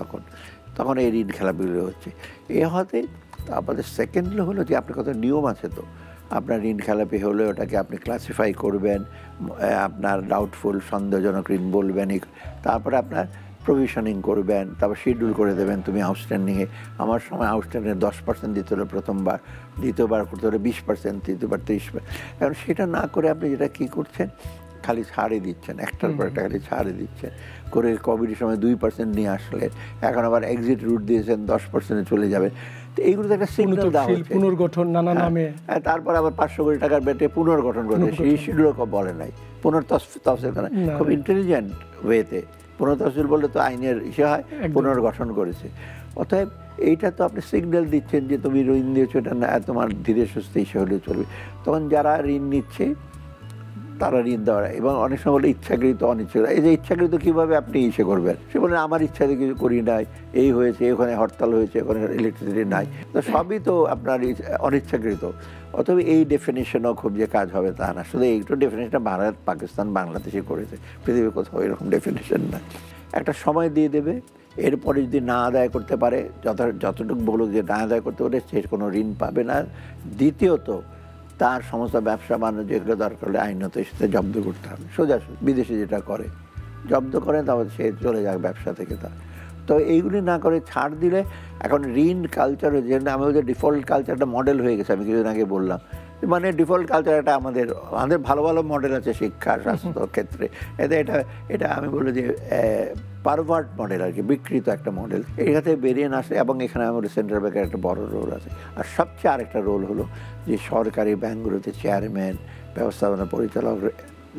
তখন এই ঋণ খেলাপিগুলো হচ্ছে। এ হতে আপনাদের সেকেন্ডলি হলো যে আপনার কত নিয়ম আছে। তো আপনার ঋণ খেলাপি হলে ওটাকে আপনি ক্লাসিফাই করবেন, আপনার ডাউটফুল, সন্দেহজনক ঋণ বলবেন, তারপরে আপনার প্রভিশনিং করবেন, তারপর শিডিউল করে দেবেন তুমি আউটস্ট্যান্ডিংয়ে। আমার সময় আউটস্ট্যান্ডিংয়ে 10% দিতে হলো প্রথমবার, দ্বিতীয়বার করতে হলো 20%, তৃতীয়বার 30%। এখন সেটা না করে আপনি যেটা কী করছেন, খালি ছাড়ে দিচ্ছেন, একটার পর একটা খালি ছাড়ে দিচ্ছেন করে। কোভিডের সময় 2% নিয়ে আসলেন, এখন আবার এক্সিট রুট দিয়েছেন, 10% চলে যাবে। তো এইগুলো তো একটা সিগন্যাল দেওয়া হচ্ছে, পুনর্গঠন নানা নামে। তারপর আবার 500 কোটি টাকার বেটে পুনর্গঠন করছে, সেই শিডিউলও বলে নাই। পুনর্তফসিল করে খুব ইন্টেলিজেন্ট ওয়েতে পুনর্তফসিল বললে তো আইনের ইসে হয়, পুনর্গঠন করেছে। অতএব এইটা তো আপনি সিগন্যাল দিচ্ছেন যে তুমি ঋণ দিয়েছো, এটা না তোমার ধীরে সুস্থে ইসে হলেও চলবে। তখন যারা ঋণ নিচ্ছে তারা ঋণ দেওয়ার, এবং অনেক সময় বলে ইচ্ছাকৃত অনিচ্ছাকৃত। এই যে ইচ্ছাকৃত কীভাবে আপনি ইসে করবেন? সে বলে আমার ইচ্ছা দিয়ে কিছু করি নাই, এই হয়েছে, ওখানে হরতাল হয়েছে, ওখানে ইলেকট্রিসিটি নাই, তো সবই তো আপনার অনিচ্ছাকৃত। অথবা এই ডেফিনেশনও খুব যে কাজ হবে তা না। শুধু এইটা ডেফিনেশনটা ভারত, পাকিস্তান, বাংলাদেশে করেছে, পৃথিবীর কোথাও এরকম ডেফিনেশন নাই। একটা সময় দিয়ে দেবে, এরপরে যদি না আদায় করতে পারে, যতটুকু বলুক যে না আদায় করতে পারে, সে কোনো ঋণ পাবে না। দ্বিতীয়ত তার সমস্ত ব্যবসা বাণিজ্য যেগুলো দরকার হলে আইনত সাথে জব্দ করতে হবে, সোজা বিদেশে যেটা করে জব্দ করে, তারপর সে চলে যাক ব্যবসা থেকে। তো এইগুলি না করে ছাড় দিলে, এখন ঋণ কালচার হয়েছে, আমি বলছি ডিফল্ট কালচারটা মডেল হয়ে গেছে। আমি কিছুদিন আগে বললাম, মানে ডিফল্ট কালচার একটা আমাদের ভালো ভালো মডেল আছে শিক্ষা, স্বাস্থ্য ক্ষেত্রে। এটা আমি বলি যে পারভার্ট মডেল আর কি, বিকৃত একটা মডেল। এখান থেকে বেরিয়ে না আসে, এবং এখানে আমাদের সেন্ট্রাল ব্যাংকের একটা বড় রোল আছে। আর সবচেয়ে আরেকটা রোল হলো যে সরকারি ব্যাংকগুলোতে চেয়ারম্যান, ব্যবস্থাপনা পরিচালক,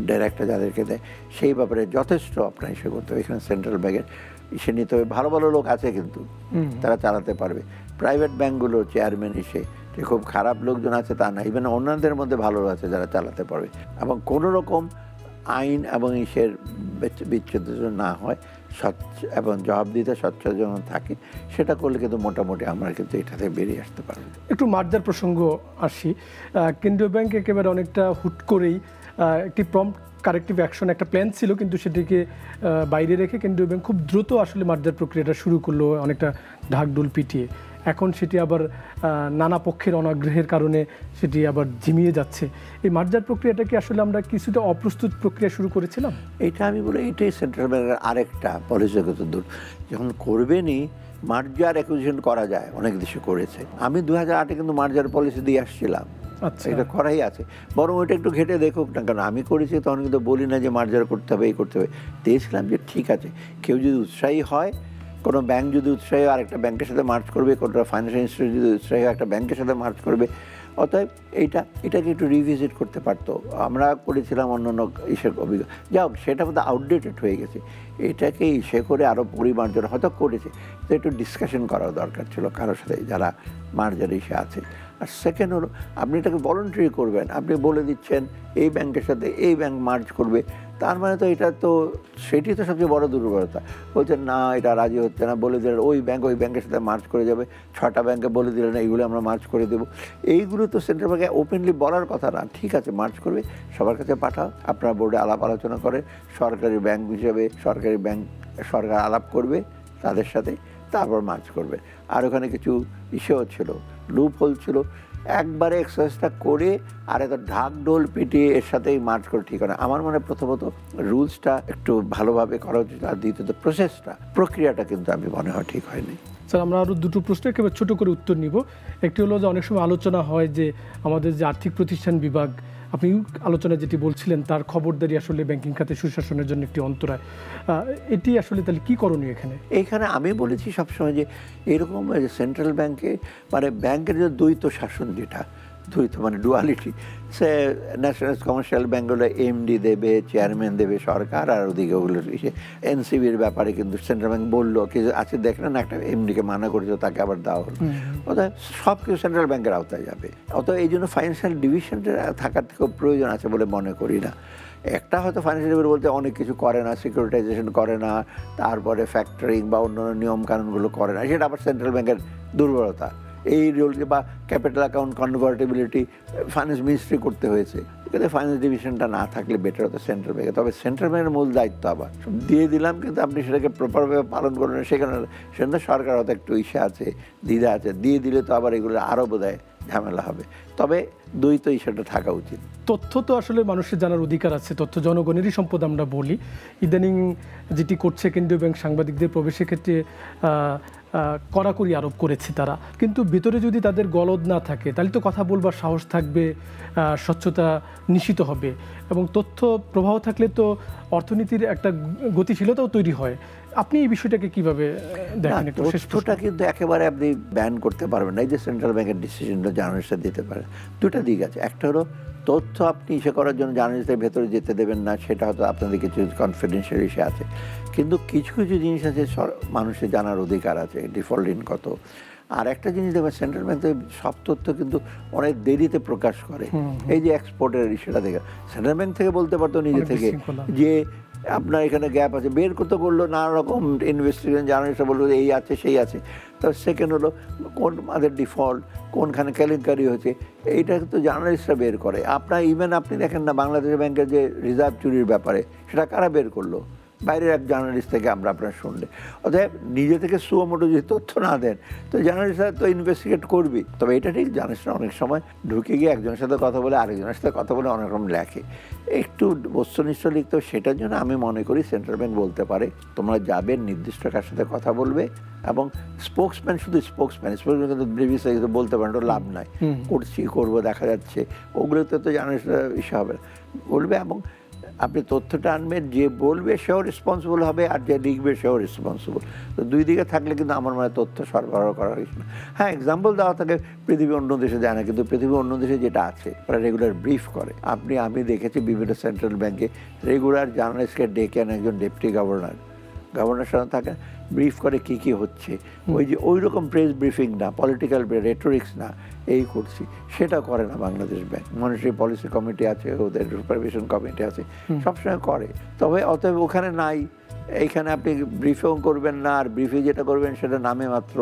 ডাইরেক্টর যাদেরকে দেয়, সেই ব্যাপারে যথেষ্ট আপনার ইসে করতে হবে। এখানে সেন্ট্রাল ব্যাংকের ইসে নিতে হবে। ভালো ভালো লোক আছে কিন্তু তারা চালাতে পারবে। প্রাইভেট ব্যাংকগুলো চেয়ারম্যান এসে যে খুব খারাপ লোকজন আছে তা না, ইভেন অন্যদের মধ্যে ভালো আছে যারা চালাতে পারবে, এবং কোনো রকম আইন এবং ইসের বিচ্ছেদ না হয়, স্বচ্ছ এবং জবাবদিহিতা স্বচ্ছ যেন থাকে, সেটা করলে কিন্তু মোটামুটি আমরা কিন্তু এটা থেকে বেরিয়ে আসতে পারবো। একটু মার্জার প্রসঙ্গ আসি। কেন্দ্রীয় ব্যাংক একেবারে অনেকটা হুট করেই একটি প্রম্পট কারেক্টিভ অ্যাকশন একটা প্ল্যান ছিল, কিন্তু সেটিকে বাইরে রেখে কেন্দ্রীয় ব্যাংক খুব দ্রুত আসলে মার্জার প্রক্রিয়াটা শুরু করলো, অনেকটা ঢাকঢোল পিটিয়ে। এখন সেটি আবার নানা পক্ষের অনাগ্রহের কারণে সেটি আবার ঝিমিয়ে যাচ্ছে। এই মার্জার প্রক্রিয়াটা কি আসলে আমরা কিছুটা অপ্রস্তুত প্রক্রিয়া শুরু করেছিলাম? এইটা আমি বলি এটাই সেন্ট্রাল ব্যাংকের আরেকটা পলিসিগত দূর, যখন করবেনই মার্জার অ্যাকুইজিশন করা যায়, অনেক দেশে করেছে। আমি 2008-এ কিন্তু মার্জার পলিসি দিয়ে আসছিলাম, আচ্ছা, এটা করাই আছে, বরং ওইটা একটু ঘেটে দেখুক না, কারণ আমি করেছি তখন কিন্তু বলি না যে মার্জার করতে হবে, এই করতে হবে। দিয়েছিলাম যে ঠিক আছে, কেউ যদি উৎসাহী হয়, কোনো ব্যাংক যদি উৎসাহী হয় আরেকটা ব্যাংকের সাথে মার্জ করবে, কোনো ফাইন্যান্সিয়াল ইনস্টিটিউট যদি উৎসাহী হয় একটা ব্যাংকের সাথে মার্জ করবে, অতএব এটাকে একটু রিভিজিট করতে পারতো। আমরা করেছিলাম অন্যান্য ইসের অভিজ্ঞতা, যাই হোক সেটা বোধহয় আউটডেটেড হয়ে গেছে। এটাকে ইসে করে আরও পরিমার্জন হয়তো করেছে, তো একটু ডিসকাশন করা দরকার ছিল কারোর সাথে যারা মার্জার ইসে আছে। আর সেকেন্ড হলো, আপনি এটাকে ভলান্টারি করবেন, আপনি বলে দিচ্ছেন এই ব্যাংকের সাথে এই ব্যাংক মার্জ করবে, তার মানে তো এটা তো সেটি তো সবচেয়ে বড় দুর্বলতা। বলছেন না এটা রাজি হচ্ছে না, বলে দিলেন ওই ব্যাংকের সাথে মার্জ করে যাবে, 6টা ব্যাংকে বলে দিলেন এইগুলো আমরা মার্জ করে দেবো। এইগুলো তো সেন্ট্রাল ব্যাংকে ওপেনলি বলার কথা না। ঠিক আছে মার্জ করবে, সবার কাছে পাঠাও, আপনার বোর্ডে আলাপ আলোচনা করে, সরকারি ব্যাংক হিসেবে সরকার আলাপ করবে তাদের সাথে, তারপর মার্জ করবে। আর ওখানে কিছু ইস্যুও ছিল, লুপ হোল ছিল, একবারে এক্সারসাইজটা করে আর এত ঢাকঢোল পিটিয়ে এর সাথেই মার্চ করে ঠিক হয় না। আমার মনে প্রথমত রুলসটা একটু ভালোভাবে করা উচিত, আর দ্বিতীয়ত প্রক্রিয়াটা কিন্তু আমি মনে হয় ঠিক হয়নি। স্যার, আমরা আরও দুটো প্রশ্ন একেবারে ছোটো করে উত্তর নিব। একটি হলো যে অনেক সময় আলোচনা হয় যে আমাদের যে আর্থিক প্রতিষ্ঠান বিভাগ, আপনি আলোচনায় যেটি বলছিলেন, তার খবরদারি আসলে ব্যাংকিং খাতে সুশাসনের জন্য একটি অন্তরায়। এটি আসলে তাহলে কী করণীয় এখানে আমি বলেছি সবসময় যে এরকম সেন্ট্রাল ব্যাংকে মানে ব্যাংকের যে দ্বৈত শাসন, যেটা দ্বৈত মানে ডুয়ালিটি, সে ন্যাশনাল কমার্শিয়াল ব্যাঙ্কগুলো এমডি দেবে, চেয়ারম্যান দেবে সরকার, আর ওদিকে ওগুলো এনসিবির ব্যাপারে কিন্তু সেন্ট্রাল ব্যাংক বললো কিছু আছে, দেখলেন একটা এমডিকে মানা করেছে, তাকে আবার দেওয়া হলো, অর্থাৎ সব কিছু সেন্ট্রাল ব্যাংকের আওতায় যাবে। অর্থাৎ এই জন্য ফাইন্যান্সিয়াল ডিভিশনটা থাকার খুব প্রয়োজন আছে বলে মনে করি না। একটা হয়তো ফাইন্যান্সিয়াল ডিভিশন বলতে অনেক কিছু করে না, সিকিউরিটাইজেশন করে না, তারপরে ফ্যাক্টরিং বা অন্যান্য নিয়মকানুনগুলো করে না, সেটা আবার সেন্ট্রাল ব্যাংকের দুর্বলতা। এই রোল বা ক্যাপিটাল অ্যাকাউন্ট কনভার্টেবিলিটি ফাইন্যান্স মিনিস্ট্রি করতে হয়েছে, কিন্তু ফাইন্যান্স ডিভিশনটা না থাকলে বেটার হতো সেন্ট্রাল ব্যাংকে। তবে সেন্ট্রাল ব্যাংকের মূল দায়িত্ব আবার দিয়ে দিলাম, কিন্তু আপনি সেটাকে প্রপারভাবে পালন করবেন, সেখানে সরকার হয়তো একটু ইসে আছে, দ্বিধা আছে, দিয়ে দিলে তো আবার এগুলো আরও বোধহয় ঝামেলা হবে। তবে দ্বৈত ইস্যুটা থাকা উচিত। তথ্য তো আসলে মানুষের জানার অধিকার আছে, তথ্য জনগণেরই সম্পদ আমরা বলি। ইদানিং যেটি করছে কেন্দ্রীয় ব্যাংক, সাংবাদিকদের প্রবেশের ক্ষেত্রে কড়াকড়ি আরোপ করেছে তারা, কিন্তু ভিতরে যদি তাদের গলদ না থাকে তাহলে তো কথা বলবার সাহস থাকবে, স্বচ্ছতা নিশ্চিত হবে, এবং তথ্য প্রবাহ থাকলে তো অর্থনীতির একটা গতিশীলতাও তৈরি হয়। আপনি এই বিষয়টাকে কিভাবে দেখেন? তথ্যটা কিন্তু একেবারে আপনি ব্যান করতে পারবেন না। এই যে সেন্ট্রাল ব্যাংকের ডিসিশনটা জার্নালিস্টরা দিতে পারে, দুটা দিক আছে। একটা হলো তথ্য আপনি ইসে করার জন্য জার্নালিস্টের ভেতরে যেতে দেবেন না, সেটা হয়তো আপনাদের কিছু কনফিডেন্সিয়াল ইস্যু আছে, কিন্তু কিছু কিছু জিনিস আছে মানুষের জানার অধিকার আছে, ডিফল্ট ইন কত। আর একটা জিনিস দেখবেন, সেন্ট্রাল ব্যাংক থেকে সব তথ্য কিন্তু অনেক দেরিতে প্রকাশ করে। এই যে এক্সপোর্টের ইস্যুটা দেখে সেন্ট্রাল ব্যাংক থেকে বলতে পারতো নিজে থেকে যে আপনার এখানে গ্যাপ আছে, বের করতে বললো, নানা রকম ইনভেস্টিগেশন জার্নালিস্টরা বললো এই আছে সেই আছে। তার সেকেন্ড হলো কোন আমাদের ডিফল্ট, কোনখানে কেলেঙ্কারি হয়েছে, এইটা কিন্তু জার্নালিস্টরা বের করে। ইভেন আপনি দেখেন না বাংলাদেশ ব্যাংকের যে রিজার্ভ চুরির ব্যাপারে, সেটা কারা বের করলো? বাইরের এক জার্নালিস্ট থেকে আপনার শুনলে। অতএব নিজে থেকে সুমোটো যদি তথ্য না দেন তো জার্নালিস্টরা তো ইনভেস্টিগেট করবি। তবে এটা ঠিক, জার্নালিস্টরা অনেক সময় ঢুকে গিয়ে একজনের সাথে কথা বলে আরেকজনের সাথে কথা বলে অনেক রকম লেখে, একটু বস্তুনিষ্ঠ লিখতে। সেটার জন্য আমি মনে করি সেন্ট্রাল ব্যাংক বলতে পারে তোমরা যাবে, নির্দিষ্ট কার সাথে কথা বলবে, এবং স্পোক্সম্যান কিন্তু ব্রিভিস বলতে পারেন, ওটা লাভ নাই, করবো দেখা যাচ্ছে, ওগুলোতে তো জার্নালিস্টরা ইস্যু হবে না, বলবে। এবং আপনি তথ্যটা আনবেন, যে বলবে সেও রেসপন্সিবল হবে, আর যে লিখবে সেও রেসপন্সিবল। তো দুই দিকে থাকলে কিন্তু আমার মনে হয় তথ্য সরবরাহ করা হয়েছে না। হ্যাঁ, এক্সাম্পল দেওয়া থাকে পৃথিবীর অন্য দেশে যায় না, কিন্তু পৃথিবীর অন্য দেশে যেটা আছে ওরা রেগুলার ব্রিফ করে। আমি দেখেছি বিভিন্ন সেন্ট্রাল ব্যাংকে রেগুলার জার্নালিস্টকে ডেকে আনে একজন ডেপুটি গভর্নর সাথে থাকে, ব্রিফ করে কি কি হচ্ছে। ওই রকম প্রেস ব্রিফিং না, পলিটিক্যাল রেটোরিক্স না, এই করছি, সেটা করে না Bangladesh bank. Monetary policy committee আছে, ওদের সুপারভিশন কমিটি আছে, সবসময় করে। তবে অতএব ওখানে নাই, এইখানে আপনি ব্রিফও করবেন না, আর ব্রিফে যেটা করবেন সেটা নামে মাত্র,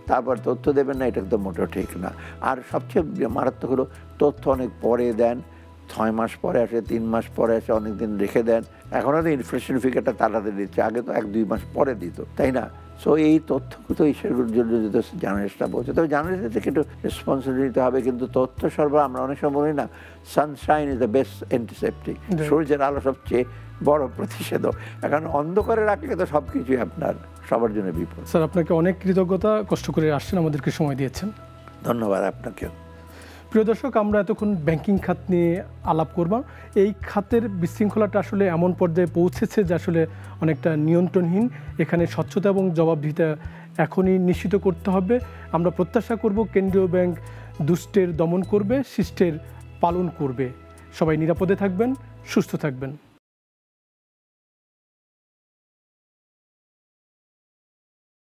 তারপর তথ্য দেবেন না, এটা তো মোটেও ঠিক না। আর সবচেয়ে মারাত্মক হলো তথ্য অনেক পরে দেন, 6 মাস পরে আসে, 3 মাস পরে আসে, অনেক দিন রেখে দেন। এখন তো ইনফ্লেশন ফিগারটা তাড়াতাড়ি দিচ্ছে, আগে তো 1-2 মাস পরে দিত, তাই না? সো এই তথ্য তো ইসের জন্য যদি জার্নালিস্টরা বলছে, তবে জার্নালিস্টদের থেকে একটু রেসপন্সিবিলিটি নিতে হবে। কিন্তু তথ্য সরবরাহ আমরা অনেক সময় বলি না, Sunshine is the best antiseptic, সূর্যের আলো সবচেয়ে বড় প্রতিষেধক। এখন অন্ধকারে রাখলে তো সব কিছুই আপনার সবার জন্য বিপদ। স্যার, আপনাকে অনেক কৃতজ্ঞতা, কষ্ট করে আসছেন, আমাদেরকে সময় দিয়েছেন। ধন্যবাদ আপনাকেও। প্রিয় দর্শক, আমরা এতক্ষণ ব্যাংকিং খাত নিয়ে আলাপ করব। এই খাতের বিশৃঙ্খলাটা আসলে এমন পর্যায়ে পৌঁছেছে যে আসলে অনেকটা নিয়ন্ত্রণহীন। এখানে স্বচ্ছতা এবং জবাবদিহিতা এখনই নিশ্চিত করতে হবে। আমরা প্রত্যাশা করব কেন্দ্রীয় ব্যাংক দুষ্টের দমন করবে, শিষ্টের পালন করবে। সবাই নিরাপদে থাকবেন, সুস্থ থাকবেন।